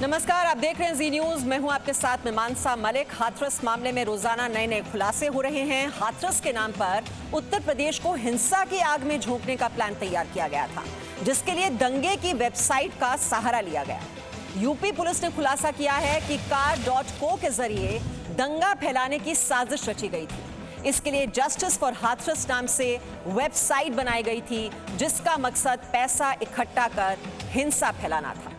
नमस्कार, आप देख रहे हैं जी न्यूज। मैं हूं आपके साथ में मानसा मलिक। हाथरस मामले में रोजाना नए नए खुलासे हो रहे हैं। हाथरस के नाम पर उत्तर प्रदेश को हिंसा की आग में झोंकने का प्लान तैयार किया गया था, जिसके लिए दंगे की वेबसाइट का सहारा लिया गया। यूपी पुलिस ने खुलासा किया है कि car.co के जरिए दंगा फैलाने की साजिश रची गई थी। इसके लिए जस्टिस फॉर हाथरस नाम से वेबसाइट बनाई गई थी, जिसका मकसद पैसा इकट्ठा कर हिंसा फैलाना था।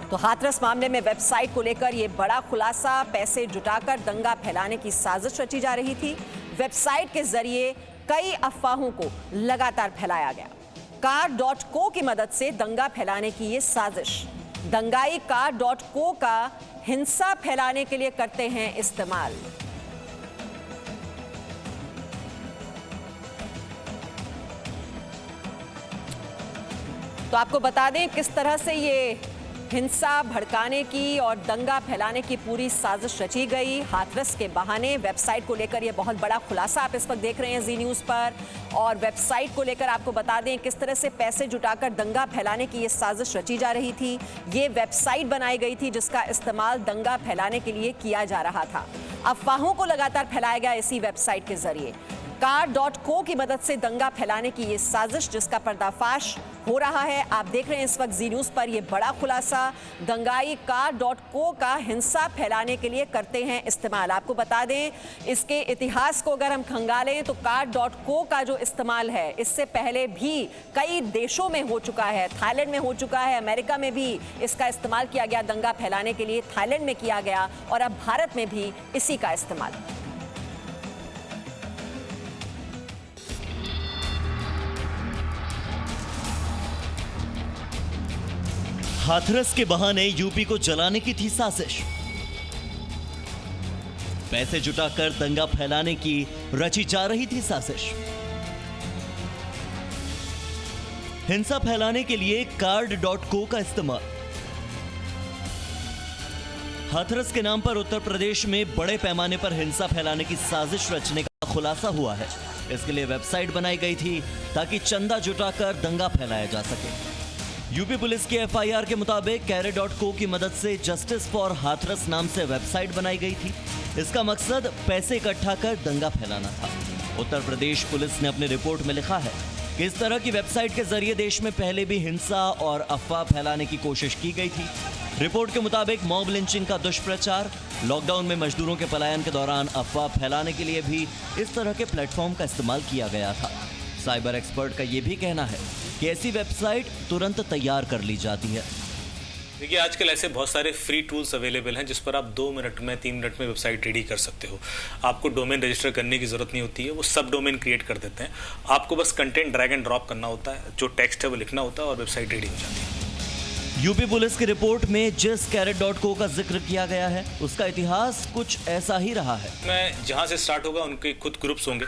तो हाथरस मामले में वेबसाइट को लेकर यह बड़ा खुलासा, पैसे जुटाकर दंगा फैलाने की साजिश रची जा रही थी। वेबसाइट के जरिए कई अफवाहों को लगातार फैलाया गया। car.co की मदद से दंगा फैलाने की यह साजिश। दंगाई car.co का हिंसा फैलाने के लिए करते हैं इस्तेमाल। तो आपको बता दें किस तरह से ये हिंसा भड़काने की और दंगा फैलाने की पूरी साजिश रची गई। हाथरस के बहाने वेबसाइट को लेकर यह बहुत बड़ा खुलासा आप इस वक्त देख रहे हैं जी न्यूज़ पर। और वेबसाइट को लेकर आपको बता दें किस तरह से पैसे जुटाकर दंगा फैलाने की ये साजिश रची जा रही थी। ये वेबसाइट बनाई गई थी जिसका इस्तेमाल दंगा फैलाने के लिए किया जा रहा था। अफवाहों को लगातार फैलाया गया इसी वेबसाइट के जरिए। car.co की मदद से दंगा फैलाने की ये साजिश, जिसका पर्दाफाश हो रहा है। आप देख रहे हैं इस वक्त जी न्यूज़ पर यह बड़ा खुलासा। दंगाई car.co का हिंसा फैलाने के लिए करते हैं इस्तेमाल। आपको बता दें इसके इतिहास को अगर हम खंगालें तो car.co का जो इस्तेमाल है इससे पहले भी कई देशों में हो चुका है। थाईलैंड में हो चुका है, अमेरिका में भी इसका इस्तेमाल किया गया दंगा फैलाने के लिए। थाईलैंड में किया गया और अब भारत में भी इसी का इस्तेमाल। हाथरस के बहाने यूपी को जलाने की थी साजिश। पैसे जुटाकर दंगा फैलाने की रची जा रही थी साजिश। हिंसा फैलाने के लिए car.co का इस्तेमाल। हाथरस के नाम पर उत्तर प्रदेश में बड़े पैमाने पर हिंसा फैलाने की साजिश रचने का खुलासा हुआ है। इसके लिए वेबसाइट बनाई गई थी ताकि चंदा जुटाकर दंगा फैलाया जा सके। यूपी पुलिस के एफआईआर के मुताबिक car.co की मदद से जस्टिस फॉर हाथरस नाम से वेबसाइट बनाई गई थी। इसका मकसद पैसे इकट्ठा कर दंगा फैलाना था। उत्तर प्रदेश पुलिस ने अपनी रिपोर्ट में लिखा है कि इस तरह की वेबसाइट के जरिए देश में पहले भी हिंसा और अफवाह फैलाने की कोशिश की गई थी। रिपोर्ट के मुताबिक मॉब लिंचिंग का दुष्प्रचार, लॉकडाउन में मजदूरों के पलायन के दौरान अफवाह फैलाने के लिए भी इस तरह के प्लेटफॉर्म का इस्तेमाल किया गया था। साइबर एक्सपर्ट का यह भी कहना है कि ऐसी वेबसाइट तुरंत तैयार कर ली जाती है। देखिए, आजकल ऐसे बहुत सारे फ्री टूल्स अवेलेबल हैं जिस पर आप 2 मिनट में 3 मिनट में वेबसाइट रेडी कर सकते हो। आपको डोमेन रजिस्टर करने की जरूरत नहीं होती है, वो सब डोमेन क्रिएट कर देते हैं। आपको बस कंटेंट ड्रैग एंड ड्रॉप करना होता है, जो टेक्स्ट है वो लिखना होता है और वेबसाइट रेडी हो जाती है। यूपी पुलिस की रिपोर्ट में जिस car.co का जिक्र किया गया है उसका इतिहास कुछ ऐसा ही रहा है। मैं जहाँ से स्टार्ट होगा उनके खुद ग्रुप्स होंगे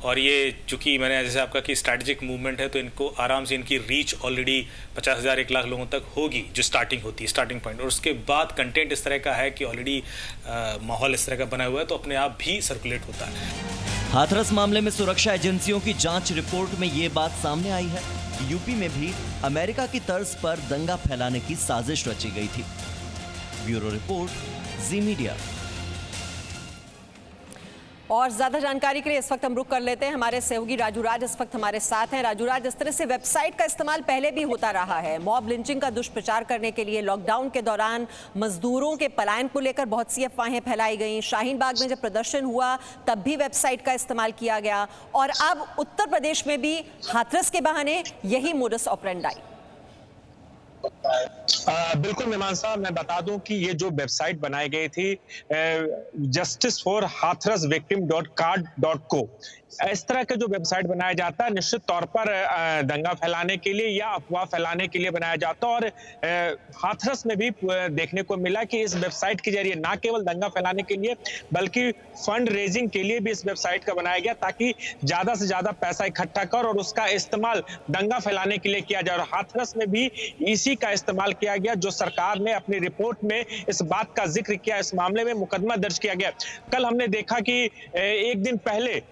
और ये चूंकि मैंने जैसे आपका कि स्ट्रैटेजिक मूवमेंट है तो इनको आराम से इनकी रीच ऑलरेडी 50,000 1 लाख लोगों तक होगी जो स्टार्टिंग होती है, स्टार्टिंग पॉइंट। और उसके बाद कंटेंट इस तरह का है कि ऑलरेडी माहौल इस तरह का बना हुआ है तो अपने आप भी सर्कुलेट होता है। हाथरस मामले में सुरक्षा एजेंसियों की जांच रिपोर्ट में ये बात सामने आई है कि यूपी में भी अमेरिका की तर्ज पर दंगा फैलाने की साजिश रची गई थी। ब्यूरो रिपोर्ट, जी मीडिया। और ज्यादा जानकारी के लिए इस वक्त हम रुक कर लेते हैं। हमारे सहयोगी राजू राज इस वक्त हमारे साथ हैं। राजू राज, इस तरह से वेबसाइट का इस्तेमाल पहले भी होता रहा है। मॉब लिंचिंग का दुष्प्रचार करने के लिए लॉकडाउन के दौरान मजदूरों के पलायन को लेकर बहुत सी अफवाहें फैलाई गई। शाहीन बाग में जब प्रदर्शन हुआ तब भी वेबसाइट का इस्तेमाल किया गया और अब उत्तर प्रदेश में भी हाथरस के बहाने यही मोडस ऑपरेंडाई। बिल्कुल मीमांसा, मैं बता दूं कि ये जो वेबसाइट बनाई गई थी जस्टिस फॉर हाथरस victim.car.co, इस तरह का जो वेबसाइट बनाया जाता है निश्चित तौर पर दंगा फैलाने के लिए या अफवाह फैलाने के लिए बनाया जाता है। और हाथरस में भी देखने को मिला कि इस वेबसाइट के जरिए न केवल दंगा फैलाने के लिए बल्कि फंड रेजिंग के लिए भी इस वेबसाइट का बनाया गया ताकि ज्यादा से ज्यादा पैसा इकट्ठा कर और उसका इस्तेमाल दंगा फैलाने के लिए किया जाए। और हाथरस में भी इसी का इस्तेमाल किया गया जो सरकार ने अपनी रिपोर्ट में इस बात का जिक्र किया। इस मामले में मुकदमा दर्ज किया गया। कल हमने देखा कि एक दिन पहले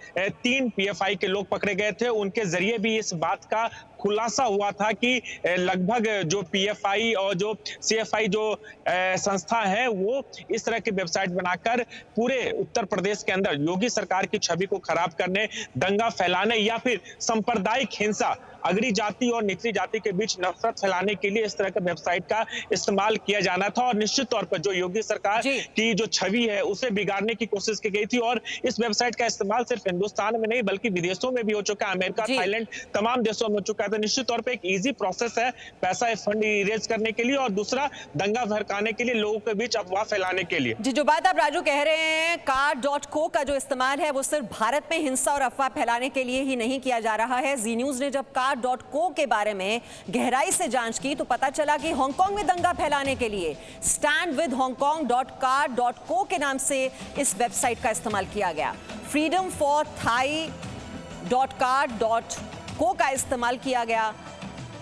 3 PFI के लोग पकड़े गए थे, उनके जरिए भी इस बात का खुलासा हुआ था कि लगभग जो पीएफआई और जो सीएफआई जो संस्था है वो इस तरह की वेबसाइट बनाकर पूरे उत्तर प्रदेश के अंदर योगी सरकार की छवि को खराब करने, दंगा फैलाने या फिर सांप्रदायिक हिंसा, अगड़ी जाति और निचली जाति के बीच नफरत फैलाने के लिए इस तरह का वेबसाइट का इस्तेमाल किया जाना था। और निश्चित तौर पर जो योगी सरकार की जो छवि है उसे बिगाड़ने की कोशिश की गई थी। और इस वेबसाइट का इस्तेमाल सिर्फ हिंदुस्तान में नहीं बल्कि विदेशों में भी हो चुका है, अमेरिका, थाईलैंड, तमाम देशों में हो चुका है। तो निश्चित तौर पर एक इजी प्रोसेस है पैसा फंड रेज करने के लिए और दूसरा दंगा भड़काने के लिए, लोगों के बीच अफवाह फैलाने के लिए। जी, जो बात आप राजू कह रहे हैं, car.co का जो इस्तेमाल है वो सिर्फ भारत में हिंसा और अफवाह फैलाने के लिए ही नहीं किया जा रहा है। जी न्यूज ने जब car.co के बारे में गहराई से जांच की तो पता चला कि हांगकांग में दंगा फैलाने के लिए standwithhongkong.car.co के नाम से इस वेबसाइट का इस्तेमाल किया गया। freedomforthai.car.co का इस्तेमाल किया गया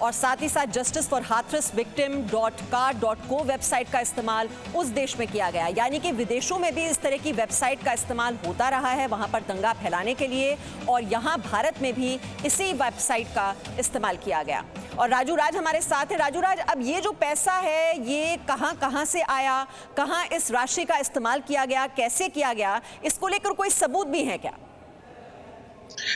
और साथ ही साथ justice for Hathras victim.car.co website का इस्तेमाल उस देश में किया गया। यानी कि विदेशों में भी इस तरह की वेबसाइट का इस्तेमाल होता रहा है वहां पर दंगा फैलाने के लिए, और यहां भारत में भी इसी वेबसाइट का इस्तेमाल किया गया। और राजू राज हमारे साथ है। राजू राज, अब ये जो पैसा है ये कहां से आया, कहां इस राशि का इस्तेमाल किया गया, कैसे किया गया, इसको लेकर कोई सबूत भी है क्या?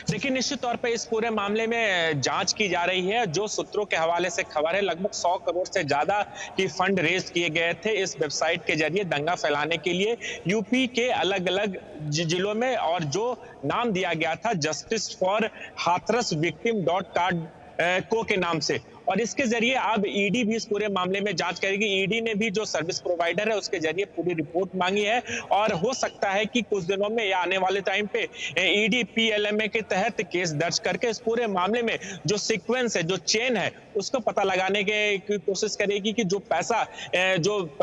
देखिए, निश्चित तौर पे इस पूरे मामले में जांच की जा रही है। जो सूत्रों के हवाले से खबर है, लगभग 100 करोड़ से ज्यादा की फंड रेज किए गए थे इस वेबसाइट के जरिए दंगा फैलाने के लिए यूपी के अलग अलग जिलों में, और जो नाम दिया गया था जस्टिस फॉर हाथरस victim.car.co के नाम से। और इसके जरिए अब ईडी भी इस पूरे मामले में जांच करेगी। ईडी ने भी जो सर्विस प्रोवाइडर है उसके जरिए पूरी रिपोर्ट मांगी है और हो सकता है कि कुछ दिनों में या आने वाले टाइम पे ईडी पीएलएमए के तहत केस दर्ज करके इस पूरे मामले में जो सीक्वेंस है, जो चेन है, उसको पता लगाने की कोशिश करेगी कि जो पैसा जो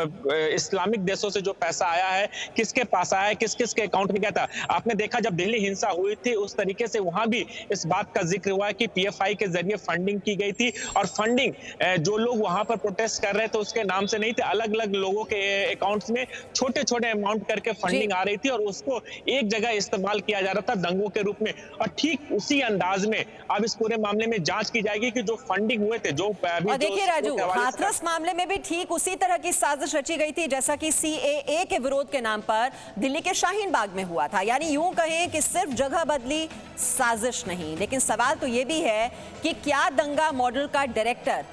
इस्लामिक देशों से जो पैसा आया है किसके पास आया है, किस किस के अकाउंट में गया था। आपने देखा जब दिल्ली हिंसा हुई थी उस तरीके से वहां भी इस बात का जिक्र हुआ कि पीएफआई के जरिए फंडिंग की गई थी, और फंडिंग जो लोग वहां पर प्रोटेस्ट कर रहे थे उसके नाम से नहीं थे, अलग अलग लोगों के अकाउंट्स में छोटे छोटे अमाउंट करके फंडिंग आ रही थी और उसको एक जगह इस्तेमाल किया जा रहा था दंगों के रूप में। और ठीक उसी अंदाज में अब इस पूरे मामले में जांच की जाएगी कि जो फंडिंग हुए थे, जो और देखिए राजू, हाथरस मामले में भी ठीक उसी तरह की साजिश रची गई थी जैसा कि सीएए के विरोध के नाम पर दिल्ली के शाहीन बाग में हुआ था। यानी यूं कहें कि सिर्फ जगह बदली, साजिश नहीं। लेकिन सवाल तो ये भी है कि क्या दंगा मॉडल का डायरेक्टर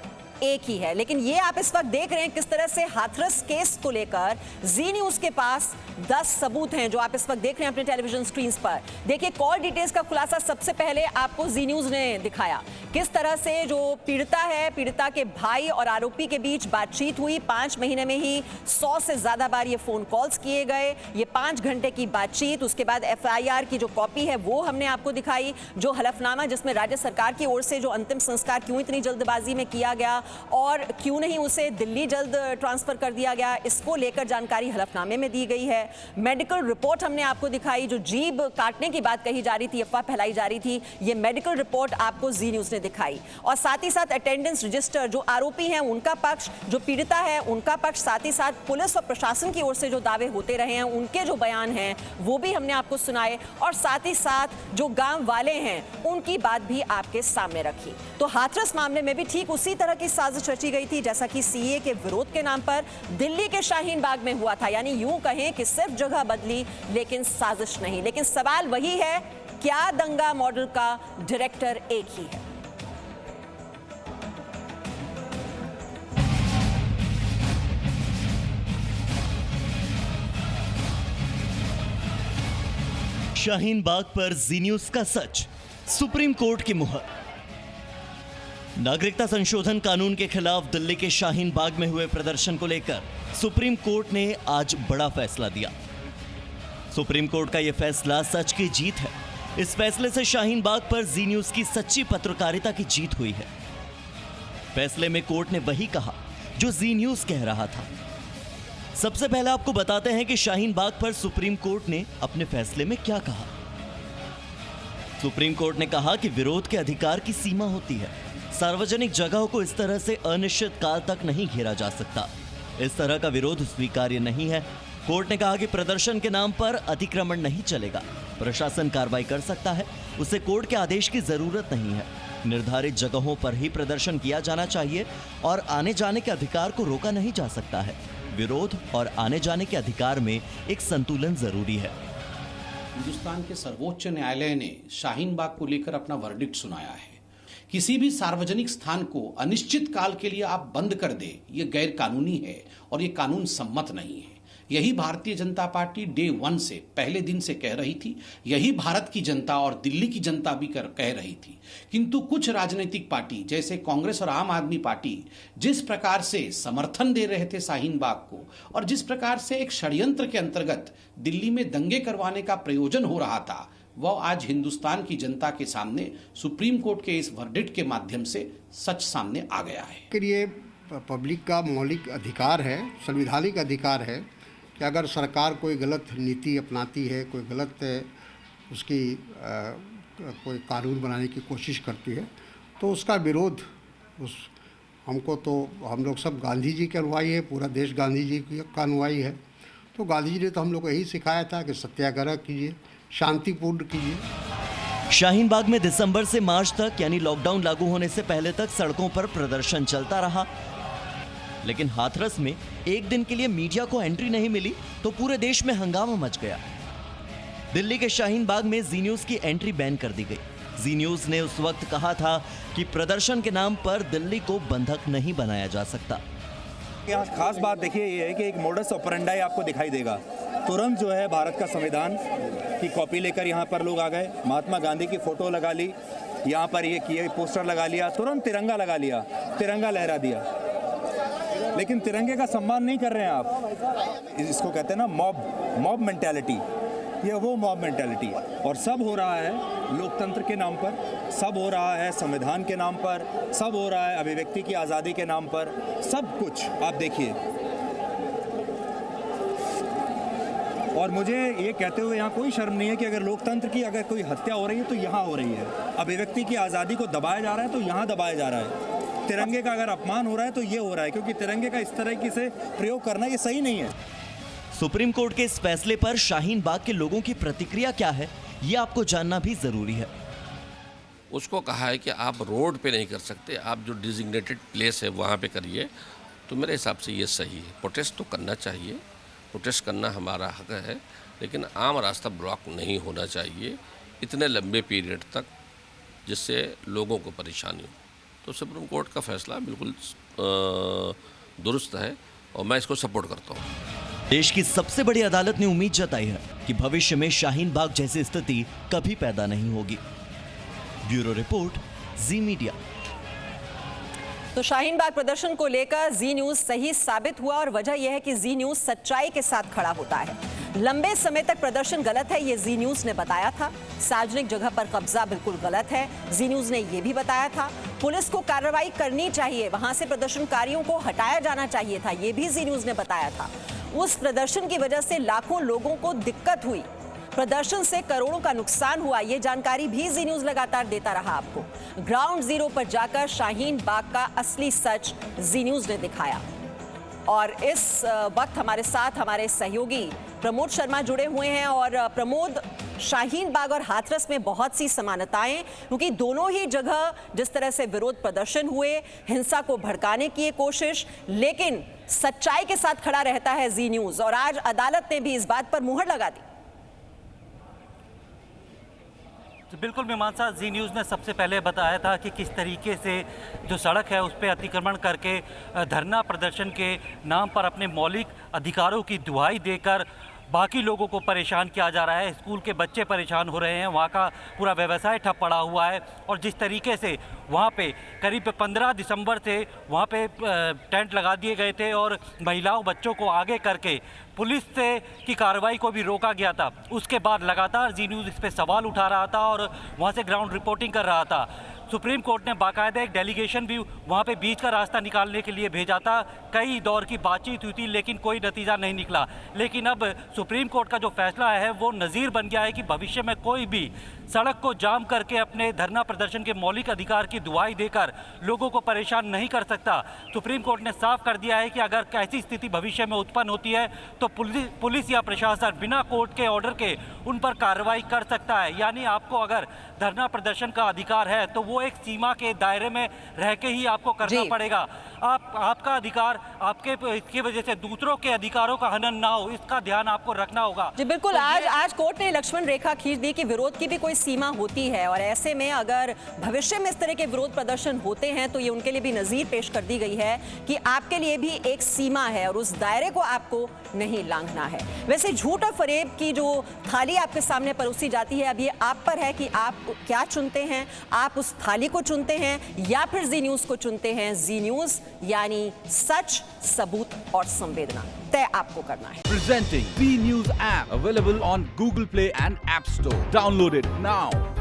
एक ही है। लेकिन ये आप इस वक्त देख रहे हैं किस तरह से हाथरस केस को लेकर जी न्यूज के पास 10 सबूत हैं जो आप इस वक्त देख रहे हैं अपने टेलीविजन स्क्रीन पर। देखिए, कॉल डिटेल्स का खुलासा सबसे पहले आपको जी न्यूज ने दिखाया, किस तरह से जो पीड़िता है, पीड़िता के भाई और आरोपी के बीच बातचीत हुई। 5 महीने में ही 100 से ज्यादा बार ये फोन कॉल्स किए गए, ये 5 घंटे की बातचीत। उसके बाद एफआईआर की जो कॉपी है वो हमने आपको दिखाई, जो हलफनामा जिसमें राज्य सरकार की ओर से जो अंतिम संस्कार क्यों इतनी जल्दबाजी में किया गया और क्यों नहीं उसे दिल्ली जल्द ट्रांसफर कर दिया गया, इसको लेकर जानकारी हलफनामे में दी गई है। मेडिकल रिपोर्ट हमने आपको दिखाई, जो जीभ काटने की बात कही जा रही थी, अफवाह फैलाई जा रही थी, ये मेडिकल रिपोर्ट आपको जी न्यूज ने दिखाई। और साथ ही साथ अटेंडेंस रजिस्टर, जो आरोपी हैं उनका पक्ष, जो पीड़िता है उनका पक्ष, साथ ही साथ पुलिस और प्रशासन की ओर से जो दावे होते रहे हैं उनके जो बयान हैं वो भी हमने आपको सुनाए, और साथ ही साथ जो गांव वाले हैं उनकी बात भी आपके सामने रखी। तो हाथरस मामले में भी ठीक उसी तरह की साजिश रची गई थी जैसा कि सीए के विरोध के नाम पर दिल्ली के शाहीन बाग में हुआ था। यानी यूं कहें कि सिर्फ जगह बदली लेकिन साजिश नहीं। लेकिन सवाल वही है, क्या दंगा मॉडल का डायरेक्टर एक ही है? शाहीन बाग पर जी न्यूज का सच, सुप्रीम कोर्ट की मुहर। नागरिकता संशोधन कानून के खिलाफ दिल्ली के शाहीन बाग में हुए प्रदर्शन को लेकर सुप्रीम कोर्ट ने आज बड़ा फैसला दिया। सुप्रीम कोर्ट का यह फैसला सच की जीत है। इस फैसले से शाहीन बाग पर जी न्यूज की सच्ची पत्रकारिता की जीत हुई है। फैसले में कोर्ट ने वही कहा जो जी न्यूज कह रहा था। सबसे पहले आपको बताते हैं कि शाहीन बाग पर सुप्रीम कोर्ट ने अपने फैसले में क्या कहा। सुप्रीम कोर्ट ने कहा कि विरोध के अधिकार की सीमा होती है। सार्वजनिक जगहों को इस तरह से अनिश्चित काल तक नहीं घेरा जा सकता। इस तरह का विरोध स्वीकार्य नहीं है। कोर्ट ने कहा कि प्रदर्शन के नाम पर अतिक्रमण नहीं चलेगा। प्रशासन कार्रवाई कर सकता है, उसे कोर्ट के आदेश की जरूरत नहीं है। निर्धारित जगहों पर ही प्रदर्शन किया जाना चाहिए और आने जाने के अधिकार को रोका नहीं जा सकता है। विरोध और आने जाने के अधिकार में एक संतुलन जरूरी है। हिंदुस्तान के सर्वोच्च न्यायालय ने शाहीन बाग को लेकर अपना वर्डिक्ट सुनाया है। किसी भी सार्वजनिक स्थान को अनिश्चित काल के लिए आप बंद कर दे, ये गैर कानूनी है और ये कानून सम्मत नहीं है। यही भारतीय जनता पार्टी डे 1 से, पहले दिन से कह रही थी। यही भारत की जनता और दिल्ली की जनता भी कह रही थी। किंतु कुछ राजनीतिक पार्टी जैसे कांग्रेस और आम आदमी पार्टी जिस प्रकार से समर्थन दे रहे थे शाहीन बाग को और जिस प्रकार से एक षड्यंत्र के अंतर्गत दिल्ली में दंगे करवाने का प्रयोजन हो रहा था, वह आज हिंदुस्तान की जनता के सामने सुप्रीम कोर्ट के इस वर्डिक्ट के माध्यम से सच सामने आ गया है। ये पब्लिक का मौलिक अधिकार है, संवैधानिक अधिकार है कि अगर सरकार कोई गलत नीति अपनाती है, कोई गलत उसकी कोई कानून बनाने की कोशिश करती है, तो उसका विरोध हमको तो हम लोग सब गांधी जी के अनुयायी है, पूरा देश गांधी जी का अनुयायी है। तो गांधी जी ने तो हम लोग को यही सिखाया था कि सत्याग्रह कीजिए, शांतिपूर्ण कीजिए। शाहीन बाग में दिसंबर से मार्च तक यानी लॉकडाउन लागू होने से पहले तक सड़कों पर प्रदर्शन चलता रहा, लेकिन हाथरस में एक दिन के लिए मीडिया को एंट्री नहीं मिली तो पूरे देश में हंगामा मच गया। दिल्ली के शाहीन बाग में जी न्यूज की एंट्री बैन कर दी गई। जी न्यूज ने उस वक्त कहा था कि प्रदर्शन के नाम पर दिल्ली को बंधक नहीं बनाया जा सकता। यहाँ खास बात देखिए ये है कि एक मोडस ऑपरेंडाई आपको दिखाई देगा। तुरंत जो है भारत का संविधान की कॉपी लेकर यहाँ पर लोग आ गए, महात्मा गांधी की फोटो लगा ली, यहाँ पर ये किए पोस्टर लगा लिया, तुरंत तिरंगा लगा लिया, तिरंगा लहरा दिया। लेकिन तिरंगे का सम्मान नहीं कर रहे हैं आप। इसको कहते हैं ना मॉब मेंटालिटी। ये वो मॉब मेंटालिटी है और सब हो रहा है लोकतंत्र के नाम पर, सब हो रहा है संविधान के नाम पर, सब हो रहा है अभिव्यक्ति की आज़ादी के नाम पर। सब कुछ आप देखिए। और मुझे ये कहते हुए यहाँ कोई शर्म नहीं है कि अगर लोकतंत्र की अगर कोई हत्या हो रही है तो यहाँ हो रही है, अभिव्यक्ति की आज़ादी को दबाया जा रहा है तो यहाँ दबाया जा रहा है, तिरंगे का अगर अपमान हो रहा है तो ये हो रहा है, क्योंकि तिरंगे का इस तरह से प्रयोग करना ये सही नहीं है। सुप्रीम कोर्ट के इस फैसले पर शाहीन बाग के लोगों की प्रतिक्रिया क्या है, ये आपको जानना भी जरूरी है। उसको कहा है कि आप रोड पे नहीं कर सकते, आप जो डिजिग्नेटेड प्लेस है वहाँ पे करिए। तो मेरे हिसाब से ये सही है। प्रोटेस्ट तो करना चाहिए, प्रोटेस्ट करना हमारा हक है, लेकिन आम रास्ता ब्लॉक नहीं होना चाहिए इतने लंबे पीरियड तक, जिससे लोगों को परेशानी हो। तो सुप्रीम कोर्ट का फैसला बिल्कुल दुरुस्त है और मैं इसको सपोर्ट करता हूँ। देश की सबसे बड़ी अदालत ने उम्मीद जताई है कि भविष्य में शाहीन बाग जैसी स्थिति कभी पैदा नहीं होगी। ब्यूरो रिपोर्ट, जी मीडिया। तो शाहीन बाग प्रदर्शन को लेकर जी न्यूज सही साबित हुआ और वजह यह है कि जी न्यूज सच्चाई के साथ खड़ा होता है। लंबे समय तक प्रदर्शन गलत है, ये जी न्यूज ने बताया था। सार्वजनिक जगह पर कब्जा बिल्कुल गलत है, जी न्यूज ने यह भी बताया था। पुलिस को कार्रवाई करनी चाहिए, वहां से प्रदर्शनकारियों को हटाया जाना चाहिए था, यह भी जी न्यूज ने बताया था। उस प्रदर्शन की वजह से लाखों लोगों को दिक्कत हुई, प्रदर्शन से करोड़ों का नुकसान हुआ, ये जानकारी भी जी न्यूज लगातार देता रहा आपको। ग्राउंड जीरो पर जाकर शाहीन बाग का असली सच जी न्यूज ने दिखाया। और इस वक्त हमारे साथ हमारे सहयोगी प्रमोद शर्मा जुड़े हुए हैं। और प्रमोद, शाहीन बाग और हाथरस में बहुत सी समानताएं, क्योंकि दोनों ही जगह जिस तरह से विरोध प्रदर्शन हुए, हिंसा को भड़काने की कोशिश, लेकिन सच्चाई के साथ खड़ा रहता है जी न्यूज। और आज अदालत ने भी इस बात पर मुहर लगा दी। तो बिल्कुल मीमांसा, जी न्यूज़ ने सबसे पहले बताया था कि किस तरीके से जो सड़क है उस पर अतिक्रमण करके धरना प्रदर्शन के नाम पर अपने मौलिक अधिकारों की दुहाई देकर बाकी लोगों को परेशान किया जा रहा है। स्कूल के बच्चे परेशान हो रहे हैं, वहाँ का पूरा व्यवसाय ठप पड़ा हुआ है। और जिस तरीके से वहाँ पे करीब 15 दिसंबर से वहाँ पे टेंट लगा दिए गए थे और महिलाओं बच्चों को आगे करके पुलिस से की कार्रवाई को भी रोका गया था। उसके बाद लगातार जी न्यूज़ इस पर सवाल उठा रहा था और वहाँ से ग्राउंड रिपोर्टिंग कर रहा था। सुप्रीम कोर्ट ने बाकायदा एक डेलीगेशन भी वहाँ पे बीच का रास्ता निकालने के लिए भेजा था। कई दौर की बातचीत हुई थी लेकिन कोई नतीजा नहीं निकला। लेकिन अब सुप्रीम कोर्ट का जो फैसला है वो नज़ीर बन गया है कि भविष्य में कोई भी सड़क को जाम करके अपने धरना प्रदर्शन के मौलिक अधिकार की की दुहाई देकर लोगों को परेशान नहीं कर सकता। सुप्रीम कोर्ट ने साफ कर दिया है कि अगर ऐसी स्थिति भविष्य में उत्पन्न होती है तो पुलिस या प्रशासन बिना कोर्ट के ऑर्डर के उन पर कार्रवाई कर सकता है। यानी आपको अगर धरना प्रदर्शन का अधिकार है तो वो एक सीमा के दायरे में रह के ही आपको करना पड़ेगा। आपका अधिकार आपके इसकी वजह से दूसरों के अधिकारों का हनन ना हो, इसका ध्यान आपको रखना होगा। जी बिल्कुल, तो आज कोर्ट ने लक्ष्मण रेखा खींच दी कि विरोध की भी कोई सीमा होती है और ऐसे में अगर भविष्य में इस तरह के विरोध प्रदर्शन होते हैं तो ये उनके लिए भी नजीर पेश कर दी गई है कि आपके लिए भी एक सीमा है और उस दायरे को आपको नहीं लांघना है। वैसे झूठ और फरेब की जो थाली आपके सामने परोसी जाती है, अब ये आप पर है कि आप क्या चुनते हैं। आप उस थाली को चुनते हैं या फिर जी न्यूज को चुनते हैं। जी न्यूज यानी सच, सबूत और संवेदना, तय आपको करना है। Presenting Z News app available on Google Play and App Store. Download it now.